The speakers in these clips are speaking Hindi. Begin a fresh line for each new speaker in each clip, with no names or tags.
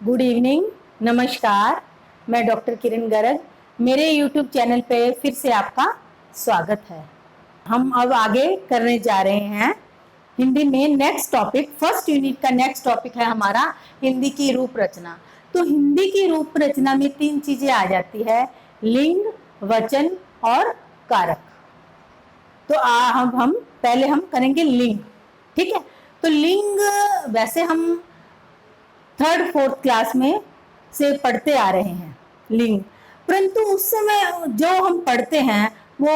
गुड इवनिंग, नमस्कार। मैं डॉक्टर किरण गर्ग। मेरे यूट्यूब चैनल पे फिर से आपका स्वागत है। हम अब आगे करने जा रहे हैं हिंदी में नेक्स्ट टॉपिक। फर्स्ट यूनिट का नेक्स्ट टॉपिक है हमारा हिंदी की रूप रचना। तो हिंदी की रूप रचना में 3 चीजें आ जाती है, लिंग, वचन और कारक। तो हम पहले हम करेंगे लिंग, ठीक है। तो लिंग वैसे हम 3rd-4th क्लास में से पढ़ते आ रहे हैं लिंग, परंतु उस समय जो हम पढ़ते हैं वो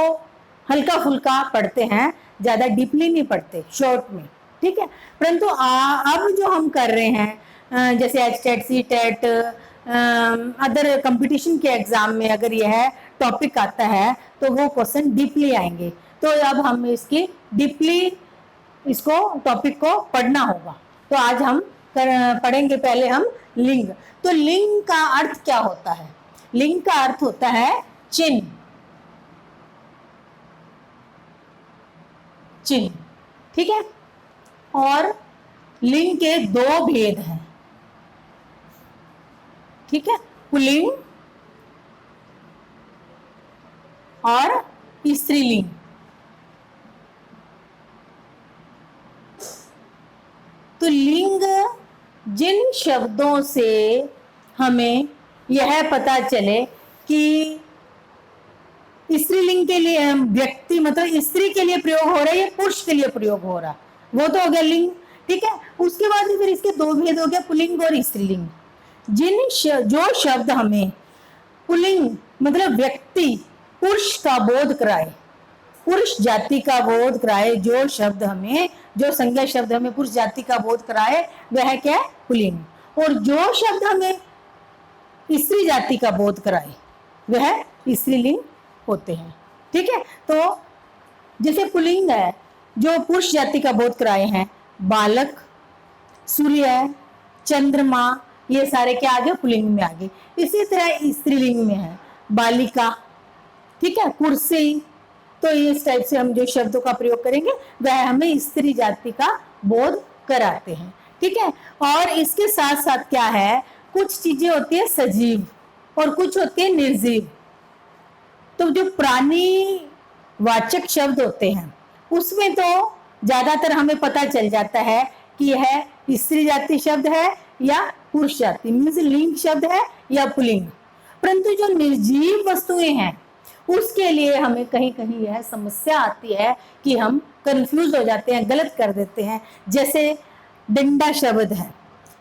हल्का फुल्का पढ़ते हैं, ज्यादा डीपली नहीं पढ़ते, शॉर्ट में, ठीक है। परंतु अब जो हम कर रहे हैं जैसे एचटेट, सीटेट, अदर कंपटीशन के एग्जाम में अगर यह टॉपिक आता है तो वो क्वेश्चन डीपली आएंगे। तो अब हम इसकी डीपली इसको टॉपिक को पढ़ना होगा। तो आज हम पढ़ेंगे पहले हम लिंग। तो लिंग का अर्थ क्या होता है? लिंग का अर्थ होता है चिन्ह, चिन्ह, ठीक है। और लिंग के 2 भेद हैं, ठीक है, पुल्लिंग और स्त्रीलिंग। तो लिंग जिन शब्दों से हमें यह पता चले कि स्त्रीलिंग के लिए व्यक्ति मतलब स्त्री के लिए प्रयोग हो रहा है या पुरुष के लिए प्रयोग हो रहा, वो तो हो गया लिंग, ठीक है। उसके बाद फिर इसके 2 भेद हो गया, पुल्लिंग और स्त्रीलिंग। जो शब्द हमें पुल्लिंग मतलब व्यक्ति पुरुष का बोध कराए, पुरुष जाति का बोध कराए, जो शब्द हमें, जो संज्ञा शब्द हमें पुरुष जाति का बोध कराए वह क्या है? पुल्लिंग। और जो शब्द हमें स्त्री जाति का बोध कराए वह स्त्रीलिंग होते हैं, ठीक है। तो जैसे पुल्लिंग है जो पुरुष जाति का बोध कराए हैं, बालक, सूर्य, चंद्रमा, ये सारे क्या आ गए? पुल्लिंग में आ गए। इसी तरह स्त्रीलिंग में है बालिका, ठीक है, कुर्सी। तो इस टाइप से हम जो शब्दों का प्रयोग करेंगे वह हमें स्त्री जाति का बोध कराते हैं, ठीक है। और इसके साथ साथ क्या है, कुछ चीजें होती है सजीव और कुछ होती है निर्जीव। तो जो प्राणी वाचक शब्द होते हैं उसमें तो ज्यादातर हमें पता चल जाता है कि यह स्त्री जाति शब्द है या पुरुष जाति, मीन्स लिंग शब्द है या पुल्लिंग। परंतु जो निर्जीव वस्तुएं हैं उसके लिए हमें कहीं कहीं यह समस्या आती है कि हम कंफ्यूज हो जाते हैं, गलत कर देते हैं। जैसे डंडा शब्द है,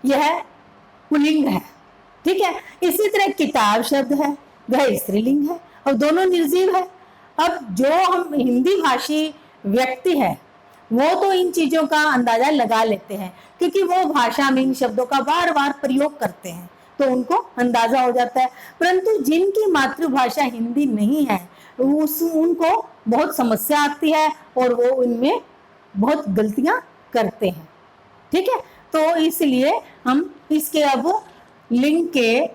यह पुल्लिंग है, ठीक है। इसी तरह किताब शब्द है, वह स्त्रीलिंग है और दोनों निर्जीव है। अब जो हम हिंदी भाषी व्यक्ति है वो तो इन चीजों का अंदाजा लगा लेते हैं क्योंकि वो भाषा में इन शब्दों का बार बार प्रयोग करते हैं, तो उनको अंदाजा हो जाता है। परंतु जिनकी मातृभाषा हिंदी नहीं है उनको बहुत समस्या आती है और वो उनमें बहुत गलतियां करते हैं, ठीक है। तो इसलिए हम इसके अब लिंग के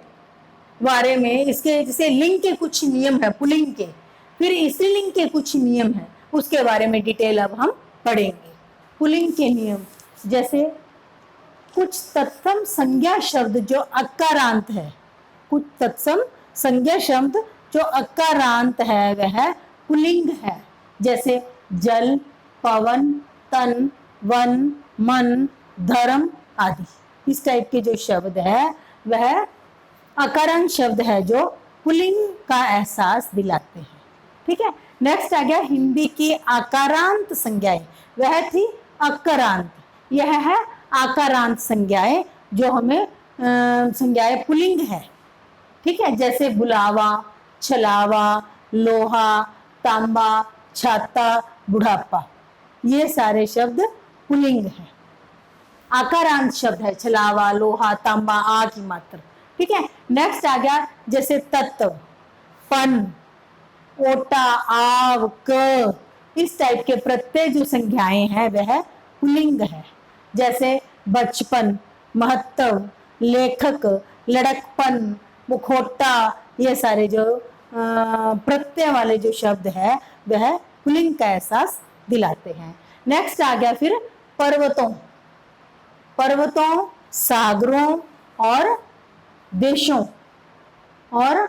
बारे में, इसके जैसे लिंग के कुछ नियम है पुल्लिंग के, फिर स्त्रीलिंग के कुछ नियम है, उसके बारे में डिटेल अब हम पढ़ेंगे। पुल्लिंग के नियम, जैसे कुछ तत्सम संज्ञा शब्द जो अकारांत है, कुछ तत्सम संज्ञा शब्द जो अकारांत है वह पुल्लिंग है। जैसे जल, पवन, तन, वन, मन, धर्म आदि। इस टाइप के जो शब्द है वह अकारांत शब्द है जो पुल्लिंग का एहसास दिलाते हैं, ठीक है। नेक्स्ट आ गया हिंदी की आकारांत संज्ञाएं, वह थी अकारांत, यह है आकारांत संज्ञाएं जो हमें संज्ञाएं पुल्लिंग है, ठीक है। जैसे बुलावा, छलावा, लोहा, तांबा, छाता, बुढ़ापा, ये सारे शब्द पुल्लिंग है, आकारांत शब्द है। छलावा, लोहा, तांबा, आ की मात्र, ठीक है। नेक्स्ट आ गया जैसे तत्व, पन, ओटा, आव, क, इस टाइप के प्रत्यय जो संज्ञाएं हैं वह पुल्लिंग है। जैसे बचपन, महत्व, लेखक, लड़कपन, मुखौटा, ये सारे जो प्रत्यय वाले जो शब्द है वह पुल्लिंग का एहसास दिलाते हैं। नेक्स्ट आ गया फिर पर्वतों, पर्वतों, सागरों और देशों और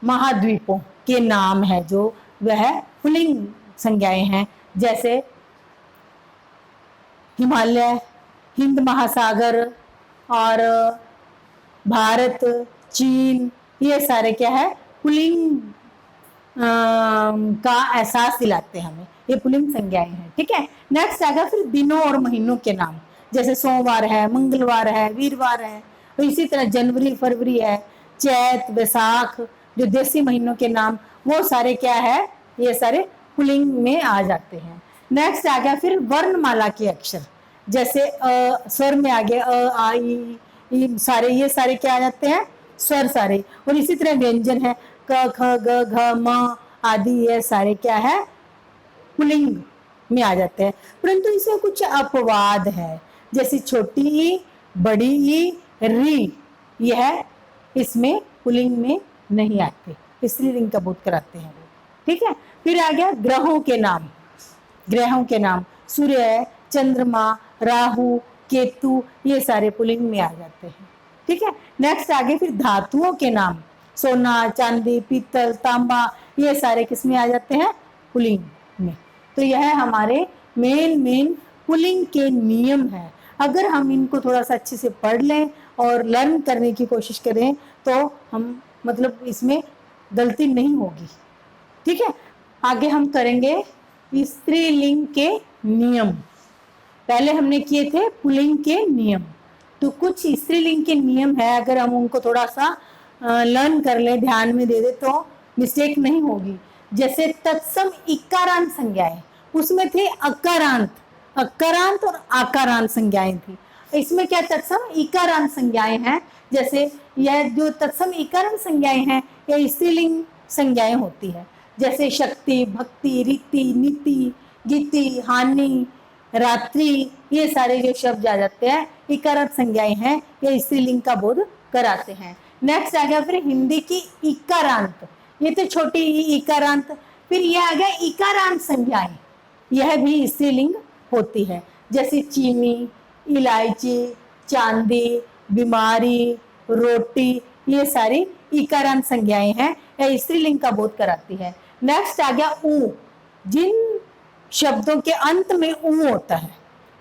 महाद्वीपों के नाम है जो वह पुल्लिंग संज्ञाएं हैं, जैसे हिमालय, हिंद महासागर और भारत, चीन, ये सारे क्या है पुल्लिंग का एहसास दिलाते हैं हमें, ये पुल्लिंग संज्ञाएं हैं। ठीक है, नेक्स्ट आएगा फिर दिनों और महीनों के नाम, जैसे सोमवार है, मंगलवार है, वीरवार है, तो इसी तरह जनवरी, फरवरी है, चैत, वैसाख, जो देसी महीनों के नाम, वो सारे क्या है, ये सारे पुल्लिंग में आ जाते हैं। नेक्स्ट आ गया फिर वर्णमाला के अक्षर, जैसे स्वर में आ गया आ ई सारे, ये सारे क्या आ जाते हैं स्वर सारे, और इसी तरह व्यंजन है क ख ग घ म आदि, ये सारे क्या है पुल्लिंग में आ जाते हैं। परंतु इसमें कुछ अपवाद है, जैसे छोटी ई, बड़ी ई, री, यह इसमें पुल्लिंग में नहीं आते, स्त्रीलिंग का बोध कराते हैं। ठीक है, फिर आ गया ग्रहों के नाम, ग्रहों के नाम सूर्य, चंद्रमा, राहु, केतु, ये सारे पुल्लिंग में आ जाते हैं। ठीक है, नेक्स्ट आगे फिर धातुओं के नाम, सोना, चांदी, पीतल, तांबा, ये सारे किस में आ जाते हैं पुल्लिंग में। तो यह हमारे मेन पुल्लिंग के नियम है। अगर हम इनको थोड़ा सा अच्छे से पढ़ लें और लर्न करने की कोशिश करें तो हम मतलब इसमें गलती नहीं होगी। ठीक है, आगे हम करेंगे स्त्रीलिंग के नियम। पहले हमने किए थे पुल्लिंग के नियम, तो कुछ स्त्रीलिंग के नियम है, अगर हम उनको थोड़ा सा लर्न कर ले, ध्यान में दे दे तो मिस्टेक नहीं होगी। जैसे तत्सम इकारांत संज्ञाएं, उसमें थे अकारांत, अकारांत और आकारांत संज्ञाएं थी। इसमें क्या तत्सम इकारांत संज्ञाएं हैं, जैसे यह जो तत्सम इकारांत संज्ञाएं हैं यह स्त्रीलिंग संज्ञाएं होती है, जैसे शक्ति, भक्ति, रीति, नीति, गीति, हानि, रात्रि, ये सारे जो शब्द आ जाते हैं इकारांत संज्ञाएं हैं, ये स्त्रीलिंग का बोध कराते हैं। नेक्स्ट आ गया फिर हिंदी की इकारांत, ये तो छोटी इकारांत। फिर ये आ गया इकारांत संज्ञाएं, यह भी स्त्रीलिंग होती है, जैसे चीनी, इलायची, चांदी, बीमारी, रोटी, ये सारी इकारांत संज्ञाएं हैं, यह स्त्रीलिंग का बोध कराती है। नेक्स्ट आ गया ऊ, जिन शब्दों के अंत में ऊ होता है,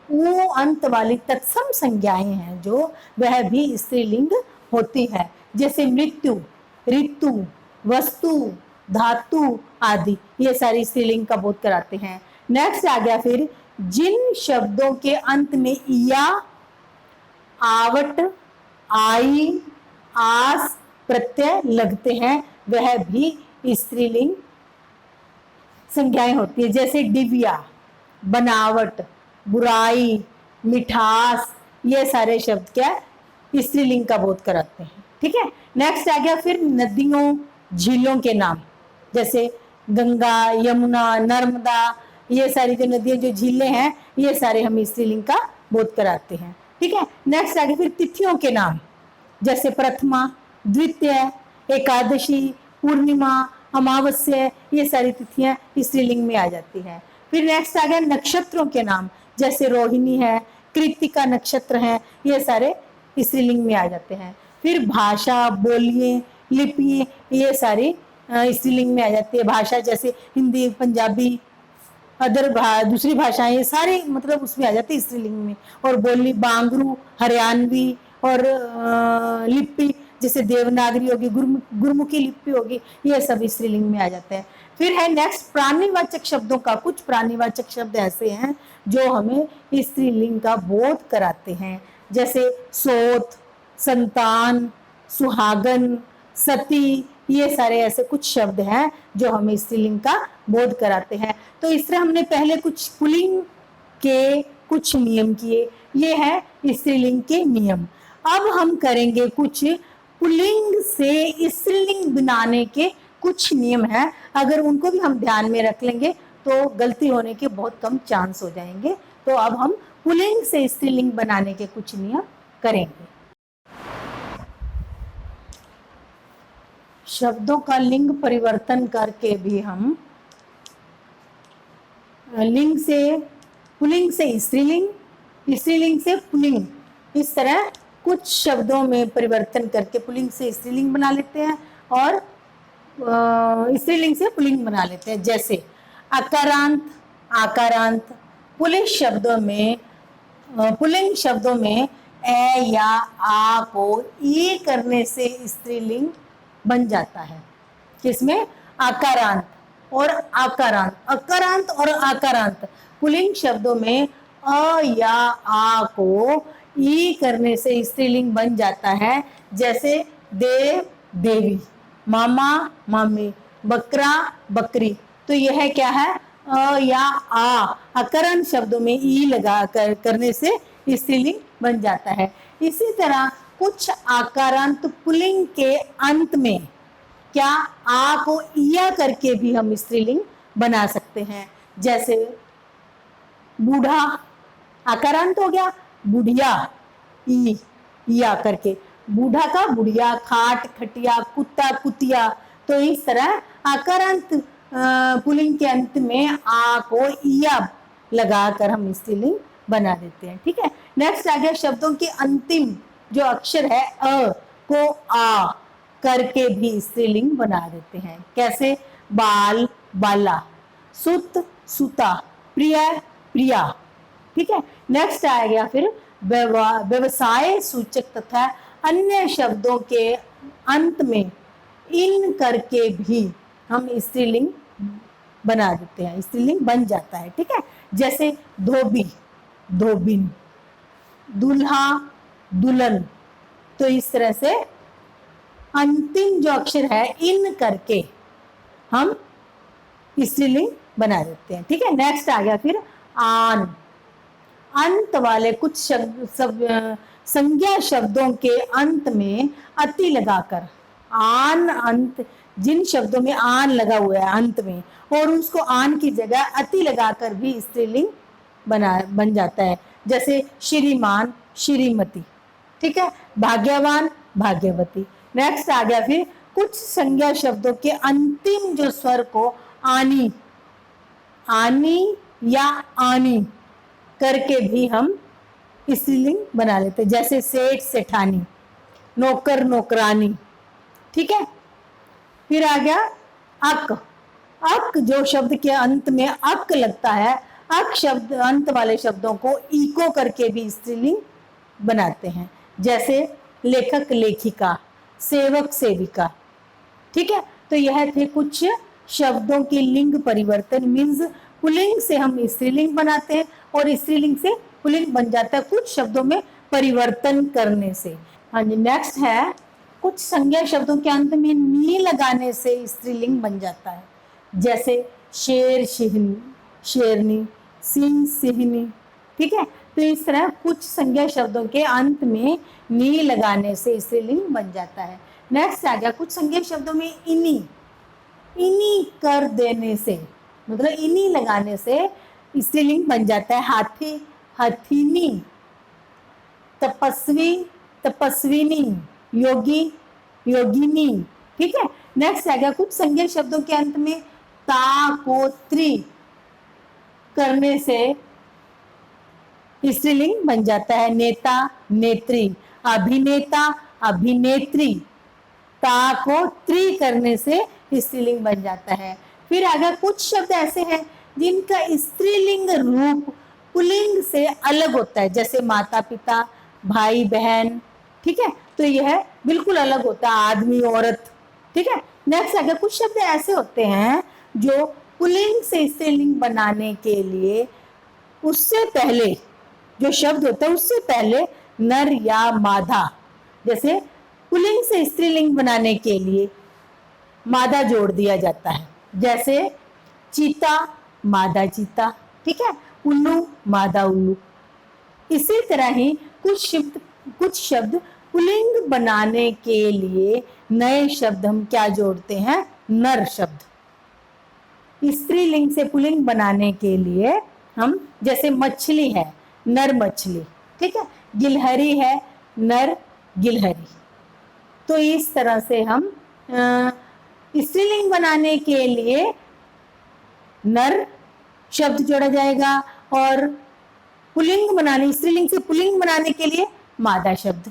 ऊ अंत वाली तत्सम संज्ञाएं हैं जो वह भी स्त्रीलिंग होती है, जैसे मृत्यु, ऋतु, वस्तु, धातु आदि, ये सारी स्त्रीलिंग का बोध कराते हैं। नेक्स्ट आ गया फिर जिन शब्दों के अंत में या, आवट, आई, आस प्रत्यय लगते हैं वह भी स्त्रीलिंग संज्ञाएं होती है, जैसे दिव्या, बनावट, बुराई, मिठास, ये सारे शब्द क्या स्त्रीलिंग का बोध कराते हैं। ठीक है, नेक्स्ट आ गया फिर नदियों, झीलों के नाम, जैसे गंगा, यमुना, नर्मदा, ये सारी जो नदियां, जो झीलें हैं, ये सारे हम स्त्रीलिंग का बोध कराते हैं। ठीक है, नेक्स्ट आ गया फिर तिथियों के नाम, जैसे प्रथमा, द्वितीय, एकादशी, पूर्णिमा, अमावस्या, ये सारी तिथियां स्त्रीलिंग में आ जाती हैं। फिर नेक्स्ट आ गया नक्षत्रों के नाम, जैसे रोहिणी है, कृत्तिका नक्षत्र है, ये सारे स्त्रीलिंग में आ जाते हैं। फिर भाषा, बोलियां, लिपि, ये सारी स्त्रीलिंग में आ जाती है। भाषा जैसे हिंदी, पंजाबी, अदर दूसरी भाषाएं, ये सारे मतलब उसमें आ जाती है स्त्रीलिंग में। और बोली बांगरू, हरियाणवी, और लिपि जैसे देवनागरी होगी, गुरमुखी लिपि होगी, ये सब स्त्रीलिंग में आ जाते हैं। फिर है नेक्स्ट प्राणीवाचक शब्दों का, कुछ प्राणीवाचक शब्द ऐसे हैं जो हमें स्त्रीलिंग का बोध कराते हैं, जैसे सोत, संतान, सुहागन, सती, ये सारे ऐसे कुछ शब्द हैं जो हमें स्त्रीलिंग का बोध कराते हैं। तो इस तरह हमने पहले कुछ पुल्लिंग के कुछ नियम किए, ये है स्त्रीलिंग के नियम। अब हम करेंगे कुछ पुल्लिंग से स्त्रीलिंग बनाने के कुछ नियम हैं, अगर उनको भी हम ध्यान में रख लेंगे तो गलती होने के बहुत कम चांस हो जाएंगे। तो अब हम पुल्लिंग से स्त्रीलिंग बनाने के कुछ नियम करेंगे। शब्दों का लिंग परिवर्तन करके भी हम लिंग से पुल्लिंग से स्त्रीलिंग, स्त्रीलिंग से पुल्लिंग, इस तरह कुछ शब्दों में परिवर्तन करके पुल्लिंग से स्त्रीलिंग बना लेते हैं और स्त्रीलिंग से पुल्लिंग बना लेते हैं। जैसे अकारांत, आकारांत। पुल्लिंग शब्दों में ए या आ को ई करने से स्त्रीलिंग बन जाता है। किसमें? आकारांत और आकारांत। अकारांत और आकारांत पुल्लिंग शब्दों में अ या आ को ई करने से स्त्रीलिंग बन जाता है। जैसे देव, देवी, मामा, मामी, बकरा, बकरी। तो यह क्या है? अ या आ अकरण शब्दों में ई लगा करने से स्त्रीलिंग बन जाता है। इसी तरह कुछ आकारांत पुल्लिंग के अंत में क्या आ को इया करके भी हम स्त्रीलिंग बना सकते हैं। जैसे बूढ़ा आकारांत हो गया, बुढ़िया ई या करके, बूढ़ा का बुढ़िया, खाट खटिया, कुत्ता कुतिया। तो इस तरह आकारांत पुल्लिंग के अंत में आ को इया लगाकर हम स्त्रीलिंग बना देते हैं। ठीक है। नेक्स्ट आ गया शब्दों के अंतिम जो अक्षर है अ को आ करके भी स्त्रीलिंग बना देते हैं। कैसे? बाल, बाला, सुत, सुता, प्रिय, प्रिया। ठीक है। नेक्स्ट आ गया फिर व्यवसाय सूचक तथा अन्य शब्दों के अंत में इन करके भी हम स्त्रीलिंग बना देते हैं, स्त्रीलिंग बन जाता है। ठीक है। जैसे धोबी, धोबिन, दूल्हा, दुल्हन। तो इस तरह से अंतिम जो अक्षर है इन करके हम स्त्रीलिंग बना देते हैं। ठीक है। नेक्स्ट आ गया फिर आन। अंत वाले कुछ संज्ञा शब्दों के अंत में अति लगाकर, आन अंत जिन शब्दों में आन लगा हुआ है अंत में, और उसको आन की जगह अति लगाकर भी स्त्रीलिंग बन जाता है। जैसे श्रीमान, श्रीमती। ठीक है। भाग्यवान, भाग्यवती। नेक्स्ट आ गया फिर कुछ संज्ञा शब्दों के अंतिम जो स्वर को आनी, आनी या आनी करके भी हम स्त्रीलिंग बना लेते हैं। जैसे सेठ, सेठानी, नौकर, नौकरानी। ठीक है। फिर आ गया अक। अक जो शब्द के अंत में अक लगता है, अक शब्द अंत वाले शब्दों को इको करके भी स्त्रीलिंग बनाते हैं। जैसे लेखक, लेखिका, सेवक, सेविका। ठीक है। तो यह थे कुछ शब्दों के लिंग परिवर्तन। मीन्स पुल्लिंग से हम स्त्रीलिंग बनाते हैं और स्त्रीलिंग से पुल्लिंग बन जाता है कुछ शब्दों में परिवर्तन करने से। हाँ जी। नेक्स्ट है कुछ संज्ञा शब्दों के अंत में नी लगाने से स्त्रीलिंग बन जाता है। जैसे शेर, शेरनी, शेरनी, सिंह, सिंहनी। ठीक है। तो इस तरह कुछ संज्ञा शब्दों के अंत में नी लगाने से स्त्रीलिंग बन जाता है। नेक्स्ट आ गया कुछ संज्ञा शब्दों में इनी, इनी कर देने से, मतलब इनी लगाने से स्त्रीलिंग बन जाता है। हाथी, हथीनी, तपस्वी, तपस्विनी, योगी, योगिनी। ठीक है। नेक्स्ट आ गया कुछ संज्ञा शब्दों के अंत में ता को त्री करने से स्त्रीलिंग बन जाता है। नेता, नेत्री, अभिनेता, अभिनेत्री। ता को त्री करने से स्त्रीलिंग बन जाता है। फिर आगे कुछ शब्द ऐसे हैं जिनका स्त्रीलिंग रूप पुल्लिंग से अलग होता है। जैसे माता पिता, भाई बहन। ठीक है। तो यह बिल्कुल अलग होता है, आदमी, औरत। ठीक है। नेक्स्ट आगे कुछ शब्द ऐसे होते हैं जो पुल्लिंग से स्त्रीलिंग बनाने के लिए उससे पहले जो शब्द होता है उससे पहले नर या मादा, जैसे पुल्लिंग से स्त्रीलिंग बनाने के लिए मादा जोड़ दिया जाता है। जैसे चीता, मादा चीता। ठीक है। उल्लू, मादा उल्लू। इसी तरह ही कुछ शब्द पुल्लिंग बनाने के लिए नए शब्द हम क्या जोड़ते हैं? नर शब्द। स्त्रीलिंग से पुल्लिंग बनाने के लिए हम, जैसे मछली है, नर मछली। ठीक है। गिलहरी है, नर गिलहरी। तो इस तरह से हम स्त्रीलिंग बनाने के लिए नर शब्द जोड़ा जाएगा और पुल्लिंग बनाने, स्त्रीलिंग से पुल्लिंग बनाने के लिए मादा शब्द।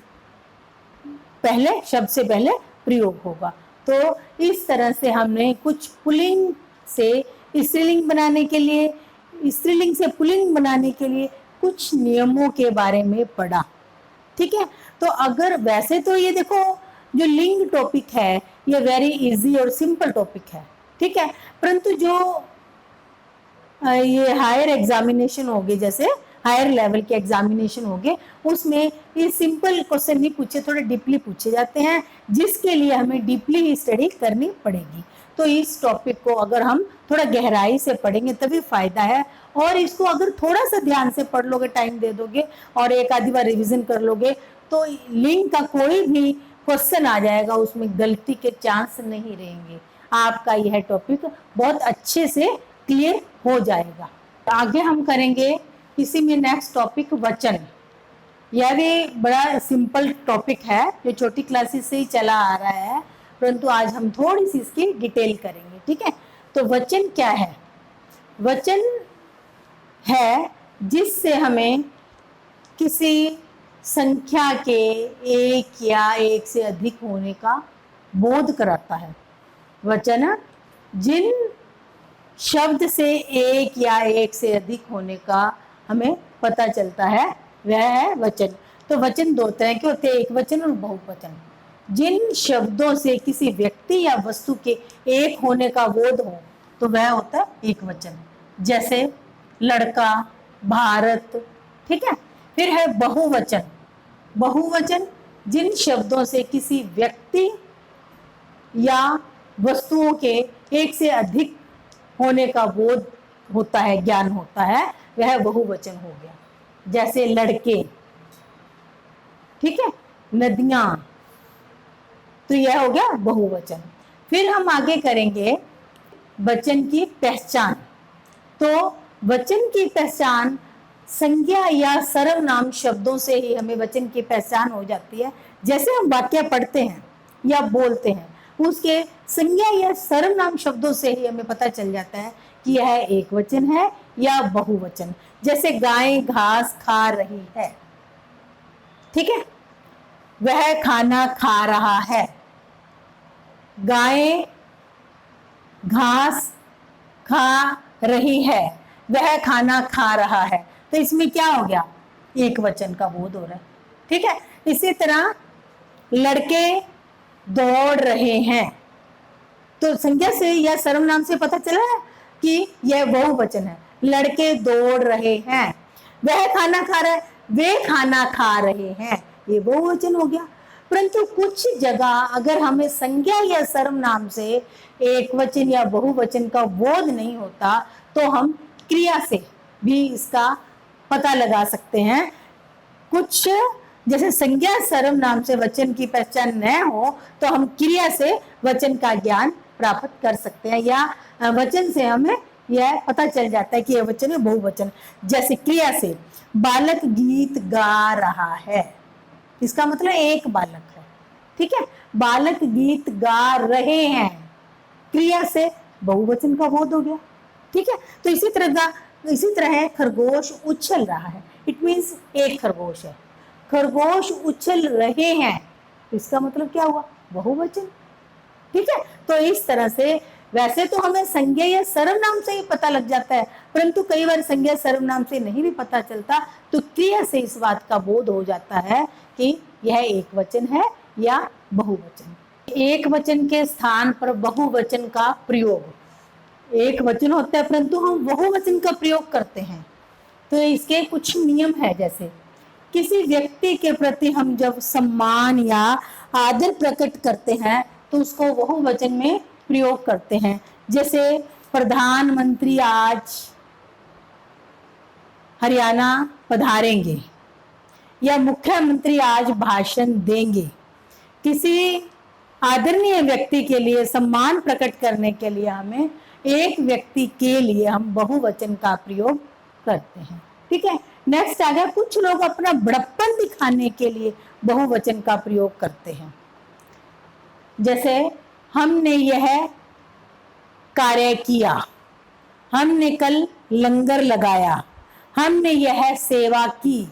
पहले शब्द से पहले प्रयोग होगा। तो इस तरह से हमने कुछ पुल्लिंग से स्त्रीलिंग बनाने के लिए, स्त्रीलिंग से पुल्लिंग बनाने के लिए कुछ नियमों के बारे में पढ़ा। ठीक है, तो अगर वैसे तो ये देखो जो लिंग टॉपिक है ये वेरी इजी और सिंपल टॉपिक है, ठीक है, परंतु जो ये हायर एग्जामिनेशन हो गए, जैसे हायर लेवल के एग्जामिनेशन हो गए, उसमें ये सिंपल क्वेश्चन नहीं पूछे, थोड़े डीपली पूछे जाते हैं, जिसके लिए हमें डीपली ही स्टडी करनी पड़ेगी। तो इस टॉपिक को अगर हम थोड़ा गहराई से पढ़ेंगे तभी फायदा है, और इसको अगर थोड़ा सा ध्यान से पढ़ लोगे, टाइम दे दोगे और एक आधी बार रिविजन कर लोगे, तो लिंग का कोई भी क्वेश्चन आ जाएगा, उसमें गलती के चांस नहीं रहेंगे। आपका यह टॉपिक बहुत अच्छे से क्लियर हो जाएगा। आगे हम करेंगे इसी में नेक्स्ट टॉपिक वचन। यह भी बड़ा सिंपल टॉपिक है जो छोटी क्लासेस से ही चला आ रहा है, परंतु आज हम थोड़ी सी इसकी डिटेल करेंगे। ठीक है, तो वचन क्या है? वचन है जिससे हमें किसी संख्या के एक या एक से अधिक होने का बोध कराता है। वचन जिन शब्द से एक या एक से अधिक होने का हमें पता चलता है वह है वचन। तो वचन दो तरह के होते हैं, एक वचन और बहुवचन। जिन शब्दों से किसी व्यक्ति या वस्तु के एक होने का बोध हो तो वह होता है एक वचन, जैसे लड़का, भारत। ठीक है, फिर है बहुवचन। बहुवचन जिन शब्दों से किसी व्यक्ति या वस्तुओं के एक से अधिक होने का बोध होता है, ज्ञान होता है, वह बहुवचन हो गया। जैसे लड़के, ठीक है, नदियां, तो यह हो गया बहुवचन। फिर हम आगे करेंगे वचन की पहचान। तो वचन की पहचान संज्ञा या सर्वनाम शब्दों से ही हमें वचन की पहचान हो जाती है। जैसे हम वाक्य पढ़ते हैं या बोलते हैं, उसके संज्ञा या सर्वनाम शब्दों से ही हमें पता चल जाता है कि यह एक वचन है या बहुवचन। जैसे गाय घास खा रही है, ठीक है, वह खाना खा रहा है। गाय घास खा रही है, वह खाना खा रहा है। तो इसमें क्या हो गया? एक वचन का बोध हो रहा है। ठीक है, इसी तरह लड़के दौड़ रहे हैं, तो संज्ञा से या सर्वनाम से पता चला है कि यह बहुवचन है। लड़के दौड़ रहे हैं, वह खाना खा रहा है, वे खाना खा रहे हैं, ये बहुवचन हो गया। परंतु कुछ जगह अगर हमें संज्ञा या सर्वनाम से एक वचन या बहुवचन का बोध नहीं होता तो हम क्रिया से भी इसका पता लगा सकते हैं। कुछ जैसे संज्ञा सर्वनाम से वचन की पहचान न हो तो हम क्रिया से वचन का ज्ञान प्राप्त कर सकते हैं, या वचन से हमें यह पता चल जाता है कि यह वचन है बहुवचन। जैसे क्रिया से बालक गीत गा रहा है, इसका मतलब एक बालक है। ठीक है, बालक गीत गा रहे हैं, क्रिया से बहुवचन का बोध हो गया। ठीक है, तो इसी तरह है खरगोश उछल रहा है, इट मीन्स एक खरगोश है। खरगोश उछल रहे हैं, इसका मतलब क्या हुआ? बहुवचन। ठीक है, तो इस तरह से वैसे तो हमें संज्ञा या सर्वनाम से ही पता लग जाता है, परंतु कई बार संज्ञा सर्वनाम से नहीं भी पता चलता तो क्रिया से इस बात का बोध हो जाता है कि यह एक वचन है या बहुवचन। एक वचन के स्थान पर बहुवचन का प्रयोग, एक वचन होता है परंतु हम बहुवचन का प्रयोग करते हैं, तो इसके कुछ नियम है। जैसे किसी व्यक्ति के प्रति हम जब सम्मान या आदर प्रकट करते हैं तो उसको बहुवचन में प्रयोग करते हैं। जैसे प्रधानमंत्री आज हरियाणा पधारेंगे, या मुख्यमंत्री आज भाषण देंगे। किसी आदरणीय व्यक्ति के लिए सम्मान प्रकट करने के लिए हमें एक व्यक्ति के लिए हम बहुवचन का प्रयोग करते हैं। ठीक है, नेक्स्ट आ गया, कुछ लोग अपना बड़प्पन दिखाने के लिए बहुवचन का प्रयोग करते हैं। जैसे हमने यह कार्य किया, हमने कल लंगर लगाया, हमने यह सेवा की।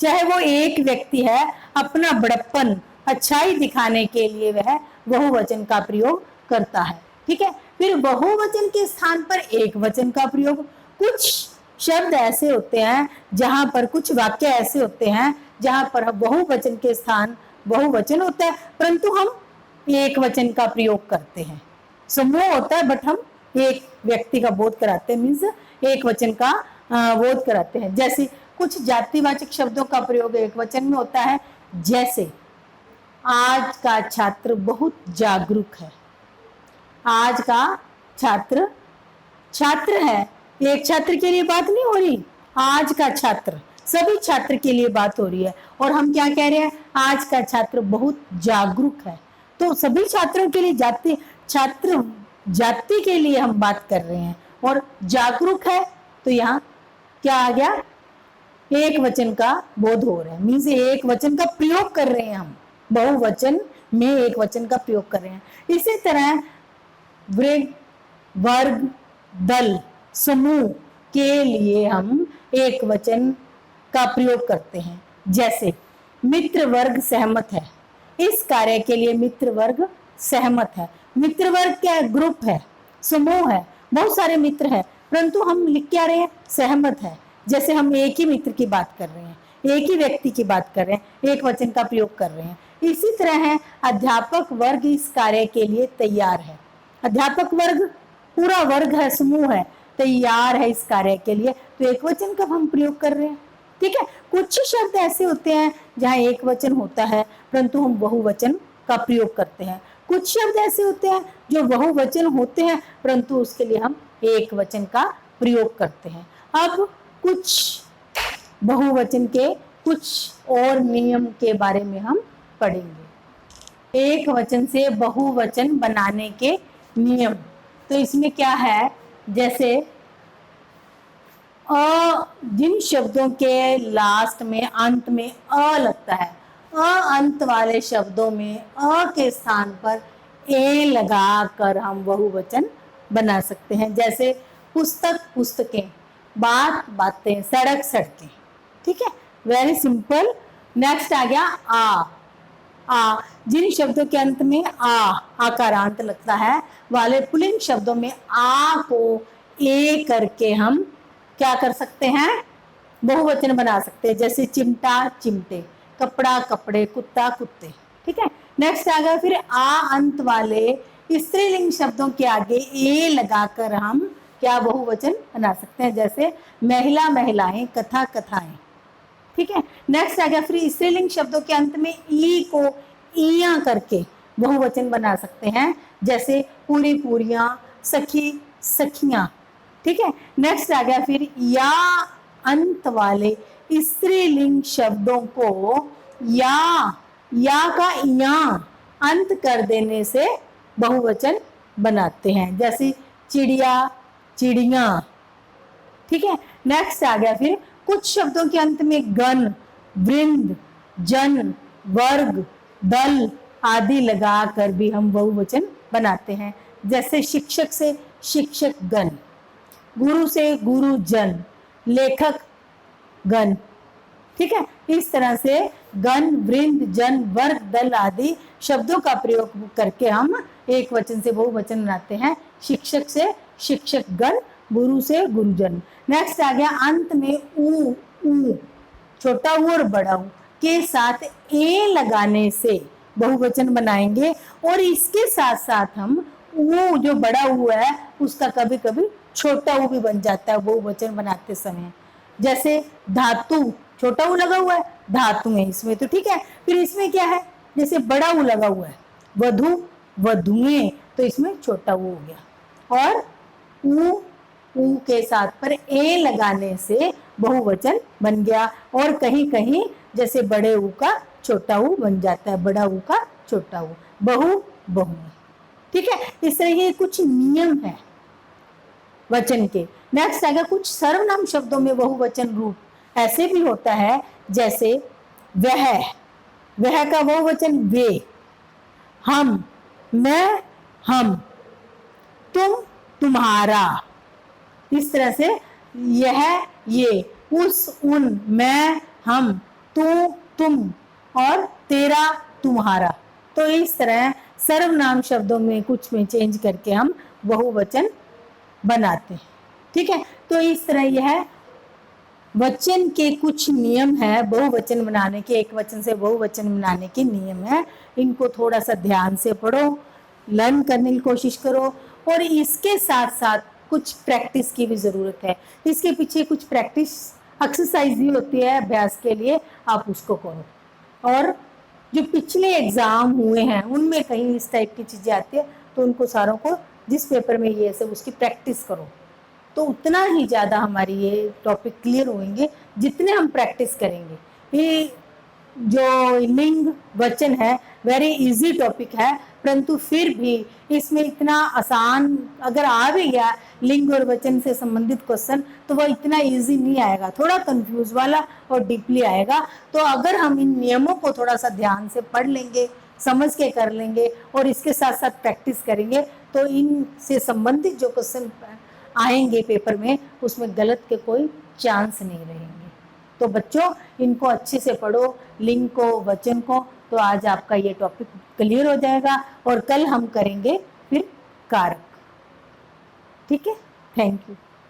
चाहे वो एक व्यक्ति है, अपना बड़प्पन अच्छाई दिखाने के लिए वह बहुवचन का प्रयोग करता है। ठीक है, फिर बहुवचन के स्थान पर एक वचन का प्रयोग। कुछ शब्द ऐसे होते हैं जहां पर, कुछ वाक्य ऐसे होते हैं जहां पर बहुवचन के स्थान बहुवचन होता है, परंतु हम एक वचन का प्रयोग करते हैं। समूह होता है बट हम एक व्यक्ति का बोध कराते हैं, मीन्स एक वचन का बोध कराते हैं। जैसे कुछ जातिवाचक शब्दों का प्रयोग एक वचन में होता है, जैसे आज का छात्र बहुत जागरूक है। आज का छात्र, छात्र है, एक छात्र के लिए बात नहीं हो रही, आज का छात्र, सभी छात्र के लिए बात हो रही है। और हम क्या कह रहे हैं, आज का छात्र बहुत जागरूक है। तो सभी छात्रों के लिए, जाति छात्र जाति के लिए हम बात कर रहे हैं, और जागरूक है तो यहाँ क्या आ गया, एक वचन का बोध हो रहा है, मीन्स एक वचन का प्रयोग कर रहे हैं हम, बहुवचन में एक वचन का प्रयोग कर रहे हैं। इसी तरह वृग, वर्ग, दल, समूह के लिए हम एक वचन का प्रयोग करते हैं। जैसे मित्र वर्ग सहमत है, इस कार्य के लिए मित्र वर्ग सहमत है। मित्र वर्ग क्या है, ग्रुप है, समूह है, बहुत सारे मित्र हैं, परंतु हम लिख क्या रहे हैं, सहमत है। जैसे हम एक ही मित्र की बात कर रहे हैं, एक ही व्यक्ति की बात कर रहे हैं, एक वचन का प्रयोग कर रहे हैं। इसी तरह है अध्यापक वर्ग इस कार्य के लिए तैयार है। अध्यापक वर्ग पूरा वर्ग है, समूह है, तैयार है इस कार्य के लिए, तो एक वचन का हम प्रयोग कर रहे हैं। ठीक है, कुछ शब्द ऐसे होते हैं जहाँ एक वचन होता है परंतु हम बहुवचन का प्रयोग करते हैं। कुछ शब्द ऐसे होते हैं जो बहुवचन होते हैं परंतु उसके लिए हम एक वचन का प्रयोग करते हैं। अब कुछ बहुवचन के कुछ और नियम के बारे में हम पढ़ेंगे। एक वचन से बहुवचन बनाने के नियम, तो इसमें क्या है, जैसे जिन शब्दों के लास्ट में, अंत में अ लगता है, अंत वाले शब्दों में अ के स्थान पर ए लगा कर हम बहुवचन बना सकते हैं। जैसे पुस्तक, पुस्तकें, बात, बातें, सड़क, सड़कें। ठीक है, वेरी सिंपल। नेक्स्ट आ गया आ। जिन शब्दों के अंत में आकारांत लगता है वाले पुल्लिंग शब्दों में आ को ए करके हम क्या कर सकते हैं, बहुवचन बना सकते हैं। जैसे चिमटा, चिमटे, कपड़ा, कपड़े, कुत्ता, कुत्ते। ठीक है, नेक्स्ट आ गया फिर आ अंत वाले स्त्रीलिंग शब्दों के आगे ए लगाकर हम क्या बहुवचन बना सकते हैं। जैसे महिला, महिलाएं, कथा, कथाएं। ठीक है, नेक्स्ट आ गया फिर स्त्रीलिंग शब्दों के अंत में ई को इया करके बहुवचन बना सकते हैं। जैसे पूरी, पूरियां, सखी, सखियां। ठीक है, नेक्स्ट आ गया फिर या अंत वाले स्त्रीलिंग शब्दों को या का या अंत कर देने से बहुवचन बनाते हैं। जैसे चिड़िया, चिड़िया। ठीक है, नेक्स्ट आ गया फिर कुछ शब्दों के अंत में गण, वृंद, जन, वर्ग, दल आदि लगाकर भी हम बहुवचन बनाते हैं। जैसे शिक्षक से शिक्षक गण, गुरु से गुरुजन, लेखक गण। ठीक है, इस तरह से गण, वृंद, जन, वर्ग, दल आदि शब्दों का प्रयोग करके हम एक वचन से बहुवचन बनाते हैं। शिक्षक से शिक्षक गण, गुरु से गुरुजन। नेक्स्ट आ गया अंत में ऊ, छोटा ऊ और बड़ा ऊ के साथ ए लगाने से बहुवचन बनाएंगे, और इसके साथ साथ हम ऊ जो बड़ा ऊ है उसका कभी कभी छोटा ऊ भी बन जाता है बहुवचन बनाते समय। जैसे धातु, छोटा ऊ लगा हुआ है, धातु है इसमें, तो ठीक है। फिर इसमें क्या है, जैसे बड़ा ऊ लगा हुआ है, वधु, वधुएं, तो इसमें छोटा ऊ हो गया। और ऊ के साथ पर ए लगाने से बहुवचन बन गया। और कहीं कहीं जैसे बड़े ऊ का छोटा ऊ बन जाता है, बड़ा ऊ का छोटा ऊ, बहु, बहुएं। ठीक है, इस तरह के कुछ नियम है वचन के। नेक्स्ट आएगा कुछ सर्वनाम शब्दों में बहुवचन रूप ऐसे भी होता है, जैसे वह का बहुवचन वे, हम, मैं, हम, तुम, तुम्हारा। इस तरह से यह, ये, उस, उन, मैं, हम, तू, तुम और तेरा, तुम्हारा। तो इस तरह सर्वनाम शब्दों में कुछ में चेंज करके हम बहुवचन बनाते हैं। ठीक है, तो इस तरह यह वचन के कुछ नियम है, बहुवचन बनाने के, एक वचन से बहुवचन बनाने के नियम है। इनको थोड़ा सा ध्यान से पढ़ो, लर्न करने की कोशिश करो, और इसके साथ साथ कुछ प्रैक्टिस की भी जरूरत है। इसके पीछे कुछ प्रैक्टिस एक्सरसाइज भी होती है अभ्यास के लिए, आप उसको करो। और जो पिछले एग्जाम हुए हैं उनमें कहीं इस टाइप की चीजें आती है, तो उनको सारों को जिस पेपर में ये सब उसकी प्रैक्टिस करो, तो उतना ही ज़्यादा हमारी ये टॉपिक क्लियर होंगे जितने हम प्रैक्टिस करेंगे। ये जो लिंग वचन है वेरी इजी टॉपिक है, परंतु फिर भी इसमें इतना आसान अगर आ भी गया लिंग और वचन से संबंधित क्वेश्चन, तो वो इतना इजी नहीं आएगा, थोड़ा कंफ्यूज वाला और डीपली आएगा। तो अगर हम इन नियमों को थोड़ा सा ध्यान से पढ़ लेंगे, समझ के कर लेंगे, और इसके साथ साथ प्रैक्टिस करेंगे, तो इनसे संबंधित जो क्वेश्चन आएंगे पेपर में उसमें गलत के कोई चांस नहीं रहेंगे। तो बच्चों इनको अच्छे से पढ़ो, लिंग को, वचन को। तो आज आपका ये टॉपिक क्लियर हो जाएगा, और कल हम करेंगे फिर कारक। ठीक है, थैंक यू।